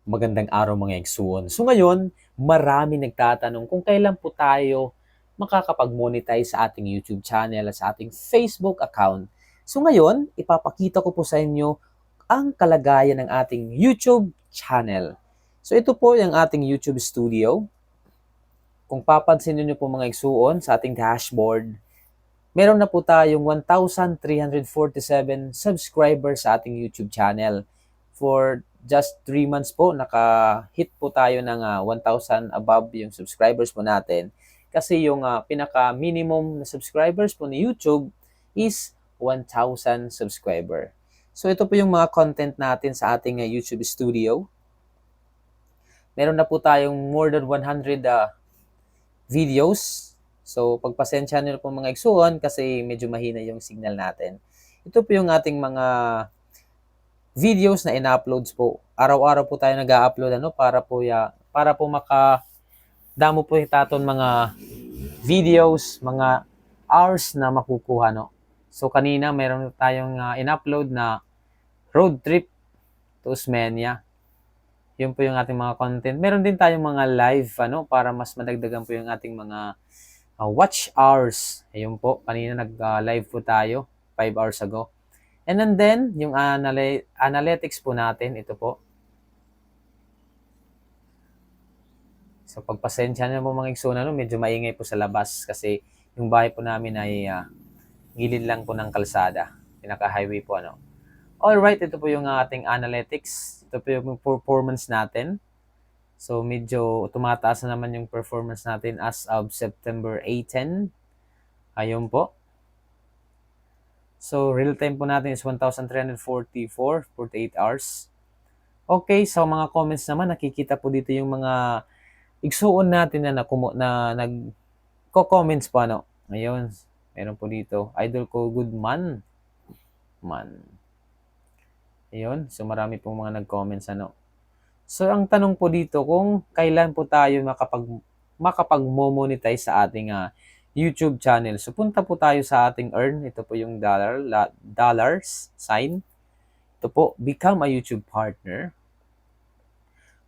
Magandang araw mga Eksuon. So ngayon, marami nagtatanong kung kailan po tayo makakapag-monetize sa ating YouTube channel at sa ating Facebook account. So ngayon, ipapakita ko po sa inyo ang kalagayan ng ating YouTube channel. So ito po yung ating YouTube studio. Kung papansin niyo po mga Eksuon sa ating dashboard, meron na po tayong 1,347 subscribers sa ating YouTube channel. For just 3 months po, naka-hit po tayo ng 1,000 above yung subscribers po natin. Kasi yung pinaka-minimum na subscribers po ni YouTube is 1,000 subscriber. So ito po yung mga content natin sa ating YouTube studio. Meron na po tayong more than 100 videos. So, pagpasensya nyo po mga Eksuon kasi medyo mahina yung signal natin. Ito po yung ating mga videos na ina-uploads po. Araw-araw po tayo nag-a-upload para po makadamo po itaton mga videos, mga hours na makukuha no. So kanina meron tayong in-upload na road trip to Osmeña. Yun po yung ating mga content. Meron din tayong mga live para mas madagdagan po yung ating mga watch hours. Ayun po, kanina nag-live po tayo 5 hours ago. And then yung analytics po natin, ito po. So pagpasensya na po mga Eksuon, medyo maingay po sa labas kasi yung bahay po namin ay gilid lang po ng kalsada. Pinaka-highway po Alright, ito po yung ating analytics. Ito po yung performance natin. So medyo tumataas na naman yung performance natin as of September 18. Ayun po. So real time po natin is 1,344, 48 hours. Okay, sa mga comments naman, nakikita po dito yung mga Eksuon natin na nagko-comments po Ayun, meron po dito. Idol ko, good man. Ayun, so marami pong mga nag-comments So ang tanong po dito kung kailan po tayo makapag-monetize sa ating YouTube channel. So punta po tayo sa ating earn. Ito po yung dollars sign. Ito po, become a YouTube partner.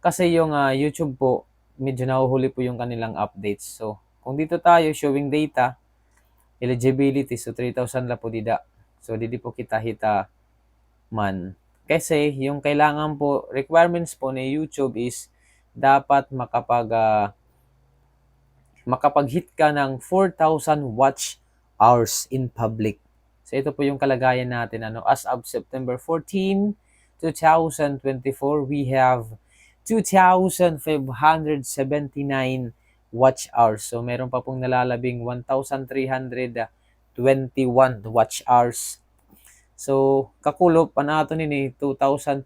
Kasi yung YouTube po, medyo nahuhuli po yung kanilang updates. So kung dito tayo, showing data, eligibility, so 3,000 la po dida. So didi po kita hita man. Kasi yung kailangan po, requirements po ni YouTube is dapat makapag-hit ka ng 4,000 watch hours in public. So ito po yung kalagayan natin as of September 14, 2024, we have 2,579 watch hours. So meron pa pong nalalabing 1,321 watch hours. So, kakulop pa nato nini 2,560.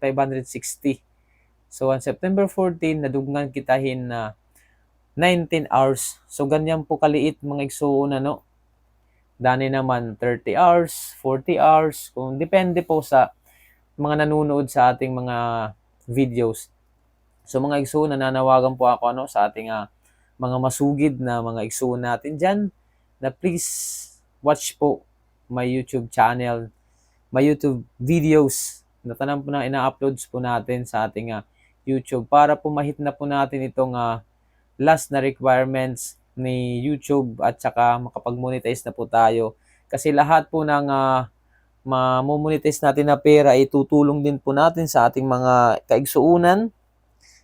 So, on September 14, nadugnan kitahin na 19 hours. So, ganyan po kaliit mga Eksuon Dani naman 30 hours, 40 hours. Kung depende po sa mga nanonood sa ating mga videos. So, mga Eksuon, nananawagan po ako sa ating mga masugid na mga Eksuon natin dyan na please watch po my YouTube channel, my YouTube videos na tanang po na ina-uploads po natin sa ating YouTube para po mahit na po natin itong last na requirements ni YouTube at saka makapag-monetize na po tayo. Kasi lahat po ng ma-monetize natin na pera ay tutulong din po natin sa ating mga kaigsuunan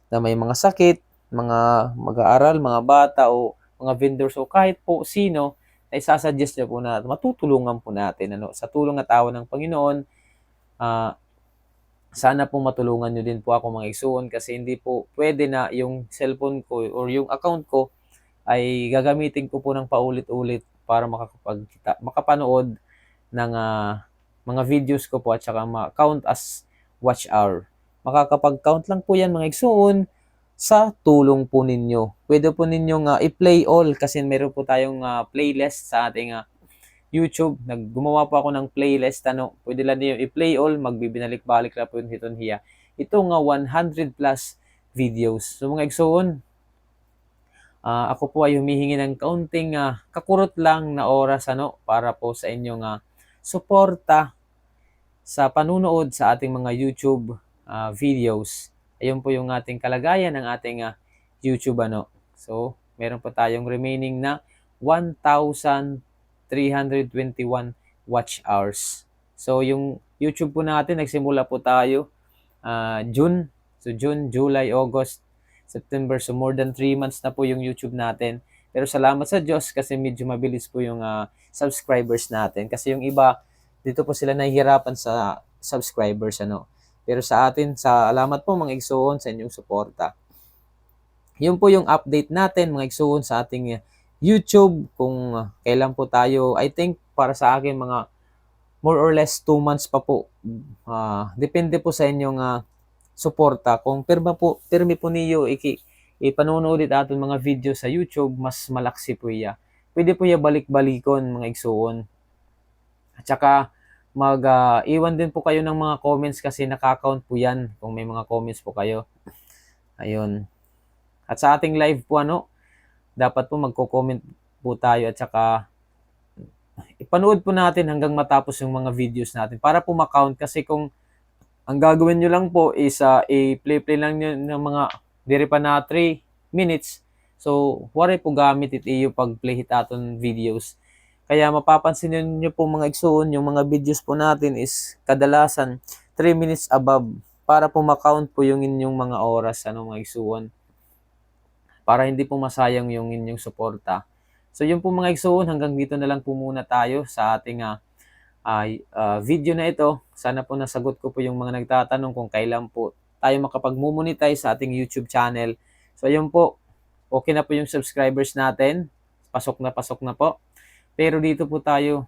na may mga sakit, mga mag-aaral, mga bata o mga vendors o kahit po sino ay sasuggest niya po na matutulungan po natin sa tulong at awa ng Panginoon. Sana po matulungan nyo din po ako mga Eksuon kasi hindi po pwede na yung cellphone ko or yung account ko ay gagamitin ko po ng paulit-ulit para makapanood ng mga videos ko po at saka count as watch hour. Makakapag-count lang po yan mga Eksuon sa tulong po ninyo. Pwede po ninyong i-play all kasi meron po tayong playlist sa ating YouTube. Gumawa po ako ng playlist. Pwede lang niyo i-play all. Magbibinalik-balik lang po yung hiton hiya. Ito 100 plus videos. So mga Eksuon, ako po ay humihingi ng kaunting kakurot lang na oras para po sa inyong suporta sa panunood sa ating mga YouTube videos. Ayun po yung ating kalagayan ng ating YouTube ano. So, meron po tayong remaining na 1,321 watch hours. So, yung YouTube po natin, nagsimula po tayo June. So, June, July, August, September. So, more than 3 months na po yung YouTube natin. Pero salamat sa Diyos kasi medyo mabilis po yung subscribers natin. Kasi yung iba, dito po sila nahihirapan sa subscribers ano. Pero sa atin, salamat po mga igsoon sa inyong suporta. Yun po yung update natin mga igsoon sa ating YouTube kung kailan po tayo, I think para sa akin mga more or less 2 months pa po. Depende po sa inyong suporta. Kung pirmi po niyo ipanonood aton mga video sa YouTube, mas malaksi po iya. Pwede po iya balik-balikon mga igsoon. At saka iwan din po kayo ng mga comments kasi nakaka-count po yan kung may mga comments po kayo. Ayun. At sa ating live po dapat po magko-comment po tayo at saka ipanood po natin hanggang matapos yung mga videos natin para po ma-count kasi kung ang gagawin nyo lang po is i-play lang nyo ng mga diri pa na 3 minutes. So, wari po gamit iyo pag play hit aton videos. Kaya mapapansin niyo po mga igsoon, yung mga videos po natin is kadalasan 3 minutes above para po ma-count po yung inyong mga oras mga igsoon. Para hindi po masayang yung inyong suporta. So, yun po mga igsoon, hanggang dito na lang po muna tayo sa ating video na ito. Sana po nasagot ko po yung mga nagtatanong kung kailan po tayo makapag-monetize sa ating YouTube channel. So, ayun po. Okay na po yung subscribers natin. Pasok na po. Pero dito po tayo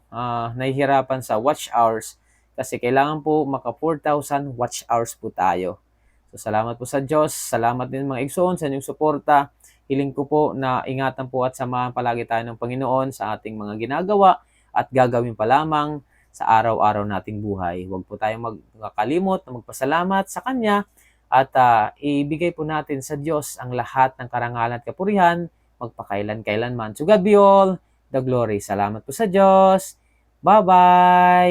nahihirapan sa watch hours kasi kailangan po maka 4,000 watch hours po tayo. So, salamat po sa Diyos. Salamat din mga igsoon sa inyong suporta. Hiling ko po na ingatan po at samahan palagi tayo ng Panginoon sa ating mga ginagawa at gagawin pa lamang sa araw-araw nating buhay. Huwag po tayong magkalimot na magpasalamat sa Kanya at ibigay po natin sa Diyos ang lahat ng karangalan at kapurihan magpakailan-kailanman. To God be all the glory. Salamat po sa Diyos. Bye-bye!